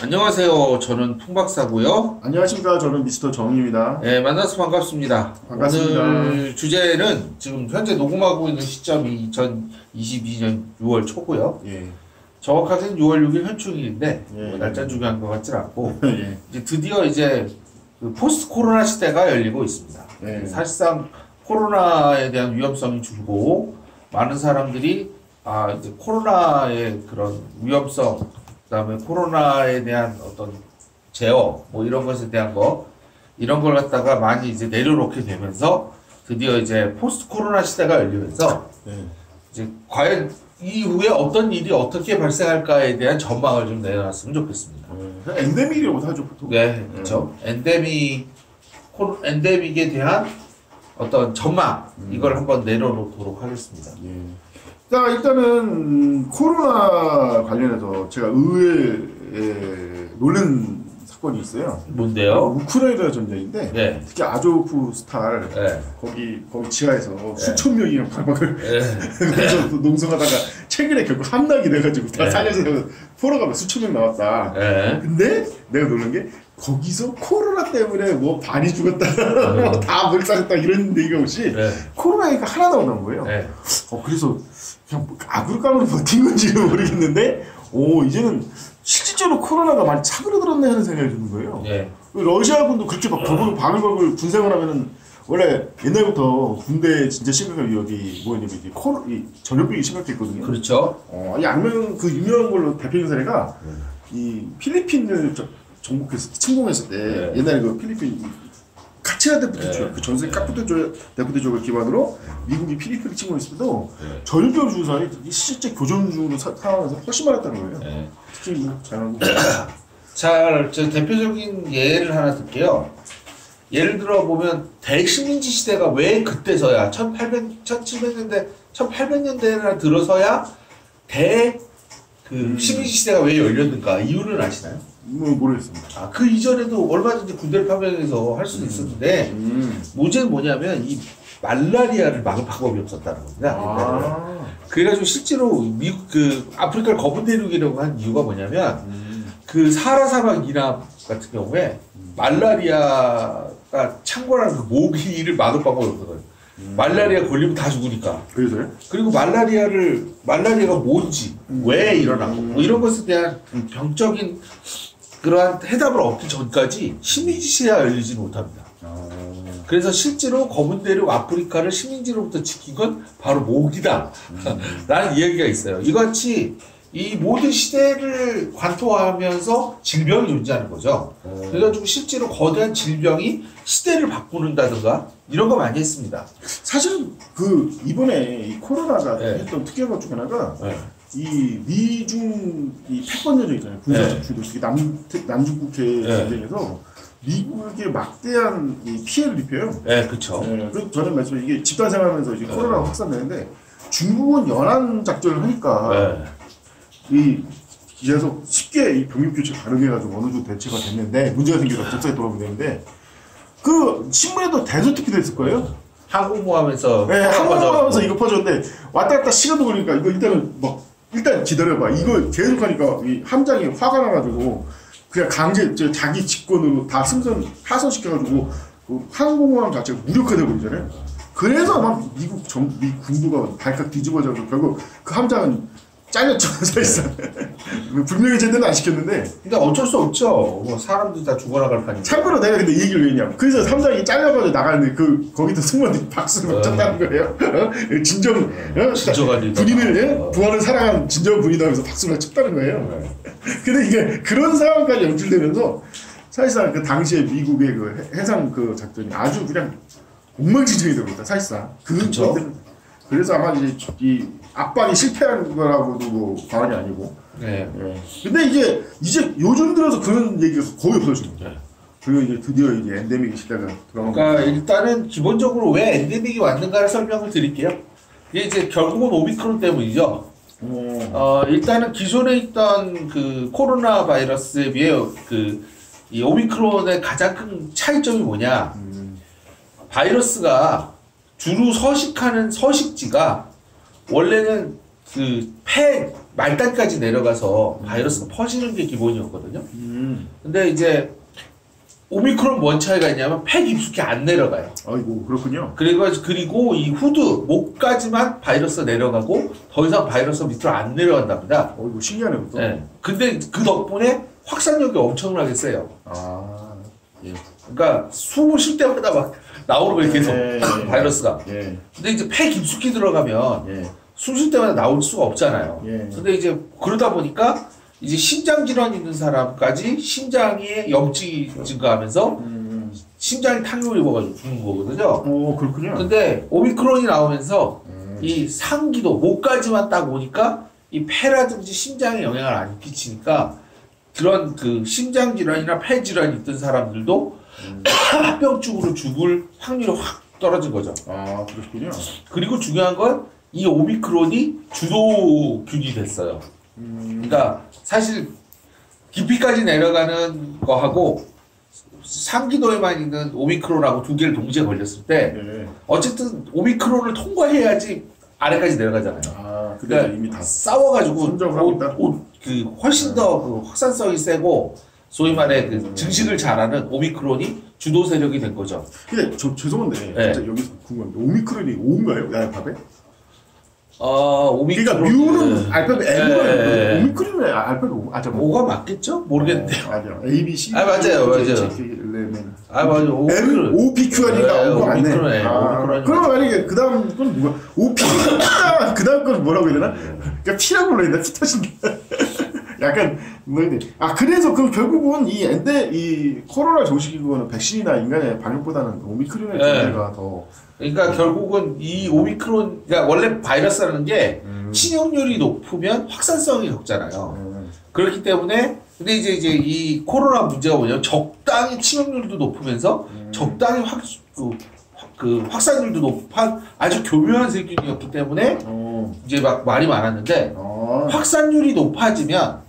안녕하세요. 저는 풍박사고요. 안녕하십니까. 저는 미스터 정입니다. 네, 만나서 반갑습니다. 반갑습니다. 오늘 주제는 지금 현재 녹음하고 있는 시점이 2022년 6월 초고요. 예. 정확하게는 6월 6일 현충일인데 예. 뭐 날짜 중요한 것 같진 않고 예. 이제 드디어 이제 그 포스트 코로나 시대가 열리고 있습니다. 예. 사실상 코로나에 대한 위험성이 줄고 많은 사람들이 이제 코로나의 그런 위험성, 그다음에 코로나에 대한 어떤 제어 뭐 이런 것에 대한 이런 걸 갖다가 많이 이제 내려놓게 되면서 드디어 이제 포스트 코로나 시대가 열리면서 이제 과연 이후에 어떤 일이 어떻게 발생할까에 대한 전망을 좀 내놨으면 좋겠습니다. 엔데믹이라고 하죠 보통. 네, 그렇죠. 엔데믹에 대한 어떤 전망 이걸 한번 내려놓도록 하겠습니다. 예. 자, 일단은 코로나 관련해서 제가 의외에 놀란 사건이 있어요. 뭔데요? 우크라이나 전쟁인데 네. 특히 아조프 스탈 네. 거기 지하에서 수천 명이 방박을 그래서 농성하다가 최근에 결국 함락이 돼가지고 다 살려서 포로가 수천 명 나왔다. 근데 내가 놀란 게 거기서 코로나 때문에 뭐 반이 죽었다, 다 몰살했다 이런 얘기가 없이 코로나 얘기가 하나도 안 나온 거예요. 그래서 그냥 아그로깡으로 버틴 건지는 모르겠는데, 이제는 실질적으로 코로나가 많이 차그러들었네 하는 생각이 드는 거예요. 러시아군도 그렇게 막 바글바글 군생활 하면은 원래 옛날부터 군대 진짜 심각한 위협이 뭐였냐면 이 전염병이 심각했거든요. 그렇죠. 아니면 그 유명한 걸로 대표적인 사례가 이 필리핀을 침공했을 때 옛날에 그 필리핀 카체라 대프대조약, 그 전세 대프대조약을 기반으로 미국이 필리핀을 침공했을 때도 전염병 죽은 사람이 실제 교전 중으로 상황에서 훨씬 많았다는 거예요. 특히 미국 잘하고. 저 대표적인 예를 하나 들게요. 예를 들어 보면 대식민지 시대가 왜 그때서야 1800년대나 들어서야 식민지 시대가 왜 열렸는가 이유는 아시나요? 모르겠습니다. 그 이전에도 얼마든지 군대를 파병해서 할 수도 있었는데 문제는 뭐냐면 이 말라리아를 막을 방법이 없었다는 겁니다. 그래가지고 실제로 미국 아프리카를 검은 대륙이라고 한 이유가 뭐냐면 그 사하라 사막 이남 같은 경우에 말라리아가 창궐하는 그 모기를 막을 방법이 없거든요. 말라리아 걸리면 다 죽으니까. 그래서요? 그리고 말라리아가 뭔지, 왜 일어나고, 뭐 이런 것에 대한 병적인 그러한 해답을 얻기 전까지 식민지 시대가 열리지는 못합니다. 그래서 실제로 검은 대륙 아프리카를 식민지로부터 지킨 건 바로 모기다. 라는 이야기가 있어요. 이같이 이 모든 시대를 관통하면서 질병이 존재하는 거죠. 그래가지고 실제로 거대한 질병이 시대를 바꾸는다든가 이런 거 많이 했습니다. 사실은 이번에 이 코로나가 했던 특이한 것 중 하나가 이 미중 이 패권 전쟁 있잖아요. 군사적 주도 특히 남중국해 전쟁에서 미국에 막대한 이 피해를 입혀요. 그렇죠. 그래서 저는 말씀드린 이게 집단 생활하면서 이제 코로나가 확산되는데 중국은 연안 작전을 하니까 계속 쉽게 이 병력 교체 가능해가지고 어느 정도 대체가 됐는데 문제가 생겨서 접사에 돌아오게 되는데 신문에도 대서특히 됐을 거예요. 항공모함에서 항공모함에서 이거 퍼졌는데 왔다 갔다 시간도 걸리니까 이거 일단 기다려봐. 이거 계속 하니까 이 함장이 화가 나가지고 그냥 강제 자기 직권으로 다 파손시켜가지고 그 항공모함 자체가 무력화되고 버리잖아요. 그래서 막 미 군부가 발칵 뒤집어져서 결국 그 함장은 잘렸죠, 사실상. 분명히 제대로 안 시켰는데. 근데 어쩔 수 없죠. 뭐 사람들이 다 죽어나갈 판이니까. 참고로 내가 근데 이 얘기를 왜 했냐면, 그래서 삼장이 잘려가지고 나가는데 거기서 승무원들이 박수를 쳤다는 거예요. 진정한 부하를 사랑한 진정한 군이다 하면서 박수를 쳤다는 거예요. 근데 이게 그런 상황까지 연출되면서 사실상 그 당시에 미국의 그 해상 작전이 아주 그냥 엉망진창이 되고 있다, 사실상. 그렇죠. 그래서 아마 이제 이 압박이 실패한 거라고도 뭐 과언이 아니고. 근데 이제 요즘 들어서 그런 얘기가 거의 없어집니다. 그리고 이제 드디어 이제 엔데믹 시대가 들어간 그러니까 일단은 기본적으로 왜 엔데믹이 왔는가를 설명을 드릴게요. 이게 이제 결국은 오미크론 때문이죠. 일단은 기존에 있던 그 코로나 바이러스에 비해 이 오미크론의 가장 큰 차이점이 뭐냐? 바이러스가 주로 서식하는 서식지가 원래는 그 폐 말단까지 내려가서 바이러스가 퍼지는 게 기본이었거든요. 근데 이제 오미크론 뭔 차이가 있냐면 폐 깊숙이 안 내려가요. 아이고 그렇군요. 그리고 이 후드 목까지만 바이러스가 내려가고 더 이상 바이러스가 밑으로 안 내려간답니다. 이거 신기하네 또. 네. 근데 그 덕분에 확산력이 엄청나게 세요. 예. 그러니까 숨을 쉴 때마다 막 나오는 거예요 계속 바이러스가. 예. 근데 이제 폐 깊숙이 들어가면 숨 쉴 때마다 나올 수가 없잖아요. 근데 이제 그러다 보니까 이제 심장 질환 있는 사람까지 심장에 염증이 증가하면서 심장이 타격을 입어가지고 죽는 거거든요. 그렇군요. 근데 오미크론이 나오면서 이 상기도 목까지만 딱 오니까 이 폐라든지 심장에 영향을 안 끼치니까 그런 그 심장 질환이나 폐 질환이 있던 사람들도 합병증으로 죽을 확률이 확 떨어진 거죠. 그렇군요. 그리고 중요한 건 이 오미크론이 주도균이 됐어요. 그러니까 사실 깊이까지 내려가는 거하고 상기도에만 있는 오미크론하고 두 개를 동시에 걸렸을 때 어쨌든 오미크론을 통과해야지 아래까지 내려가잖아요. 그러니까 이미 다 싸워가지고 그 훨씬 더 그 확산성이 세고 소위 말해 그 증식을 잘하는 오미크론이 주도 세력이 된 거죠. 근데 죄송한데 진짜 여기서 궁금한데 오미크론이 O인가요? 알파벳? 오미크론. 그러니까 뮤는 알파벳 M이에요. 오미크론은 알파벳 O. O가 맞겠죠? 모르겠는데요. 맞아요. A, B, C. 맞아요. 맞아요. 맞아요. O, P, Q 하니까 O가 맞네. 오미크론. 그럼 만약에 그 다음 건 뭐야? O, P, 그 다음 건 뭐라고 해야 되나? 그러니까 P라고 불러야 되나? 피 터진다. 약간 뭐인데 그래서 그 결국은 이 코로나 종식이고는 백신이나 인간의 방역보다는 오미크론의 존재가 더 그러니까 결국은 이 오미크론 그러니까 원래 바이러스라는 게 치명률이 높으면 확산성이 적잖아요. 그렇기 때문에 근데 이제 이 코로나 문제가 뭐냐면 적당히 치명률도 높으면서 적당히 확산률도 높은 아주 교묘한 세균이었기 때문에 이제 막 말이 많았는데 확산률이 높아지면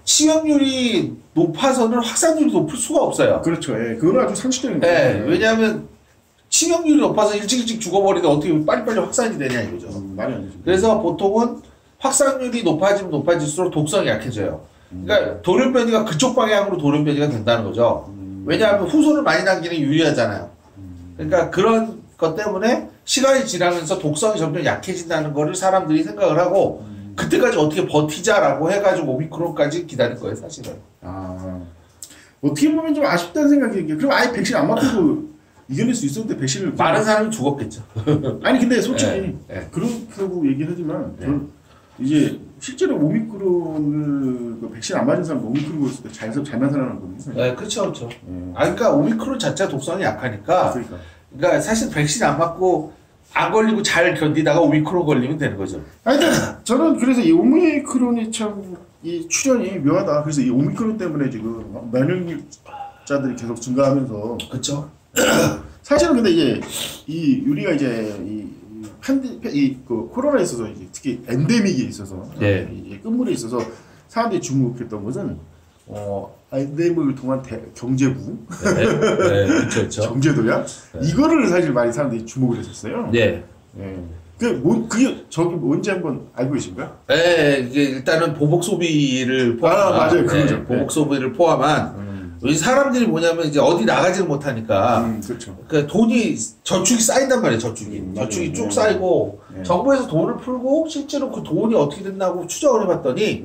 치명률이 높아서는 확산률이 높을 수가 없어요. 그렇죠. 그건 아주 상식적인 거예요. 왜냐하면 치명률이 높아서 일찍 죽어버리는데 어떻게 빨리빨리 확산이 되냐 이거죠. 말이 안 되죠. 그래서 보통은 확산률이 높아지면 높아질수록 독성이 약해져요. 그러니까 돌연변이가 그쪽 방향으로 돌연변이가 된다는 거죠. 왜냐하면 후손을 많이 남기는 유리하잖아요. 그러니까 그런 것 때문에 시간이 지나면서 독성이 점점 약해진다는 거를 사람들이 생각을 하고 그때까지 어떻게 버티자라고 해가지고 오미크론까지 기다릴 거예요, 사실은. 어떻게 보면 좀 아쉽다는 생각이 게 그럼 아예 백신 안 맞고도 이겨낼 수 있었는데 백신을 많은 사람이 죽었겠죠. 아니 근데 솔직히 그렇다고 얘기를 하지만 저는 이제 실제로 오미크론을 백신 안 맞은 사람 오미크론 걸렸을 때 잘만 살아나는 거거든요. 그렇죠. 그러니까 오미크론 자체가 독성이 약하니까. 그러니까 사실 백신 안 맞고 안 걸리고 잘 견디다가 오미크론 걸리면 되는 거죠. 저는 그래서 이 오미크론이 참 이 출현이 묘하다. 그래서 이 오미크론 때문에 지금 면역자들이 계속 증가하면서. 그렇죠. 사실은 근데 이제 우리가 이제 그 코로나에 있어서 이제 특히 엔데믹에 있어서 끝물에 있어서 사람들이 주목했던 것은 엔데믹을 통한 경제부, 그렇죠. 경제도약 이거를 사실 많이 사람들이 주목을 했었어요. 그게 저기 뭔지 한번 알고 계신가요? 이게 일단은 보복 소비를 포함한 맞아요, 그거죠. 보복 소비를 포함한 사람들이 뭐냐면 이제 어디 나가지를 못하니까 그렇죠. 그 돈이 저축이 쌓인단 말이에요. 저축이 쭉 쌓이고 정부에서 돈을 풀고 실제로 그 돈이 어떻게 됐나고 추적을 해봤더니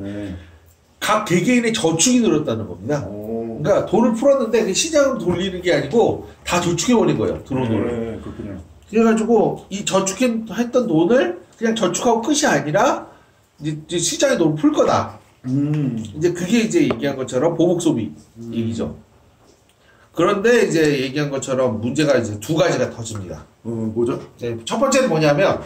각 개개인의 저축이 늘었다는 겁니다. 그러니까 돈을 풀었는데 그 시장으로 돌리는 게 아니고 다 저축해버린 거예요. 들어온 돈을. 그렇군요. 그래가지고 이 저축했던 돈을 그냥 저축하고 끝이 아니라 이제 시장에 돈을 풀 거다. 이제 그게 이제 얘기한 것처럼 보복 소비 얘기죠. 그런데 이제 얘기한 것처럼 문제가 이제 두 가지가 터집니다. 뭐죠? 첫 번째는 뭐냐면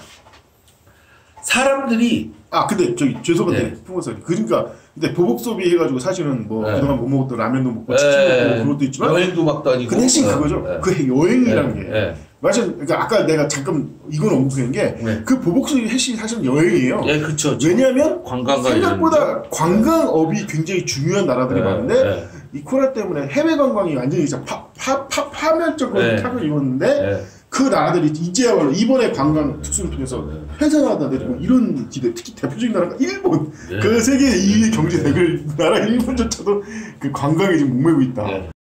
사람들이 근데 저기 죄송한데 풍어설이 그러니까 근데 보복 소비 해가지고 사실은 뭐 그동안 못 먹었던 라면도 먹고 치킨 먹고 그런 것도 있지만 여행도 막 다니고 그 대신 그거죠. 그 여행이라는 게 맞아요. 그러니까 아까 내가 잠깐 이건 언급한 게 그 보복 소비 핵심이 사실은 여행이에요. 그렇죠. 왜냐하면 생각보다 관광업이 굉장히 중요한 나라들이 많은데 이 코로나 때문에 해외 관광이 완전히 파멸적으로 타격을 입었는데 그 나라들이 이제야말로 이번에 관광 특수를 통해서 해산하다 내리고 이런 기대, 특히 대표적인 나라가 일본. 그 세계 2위 경제 대결 나라 일본조차도 그 관광에 지금 목매고 있다.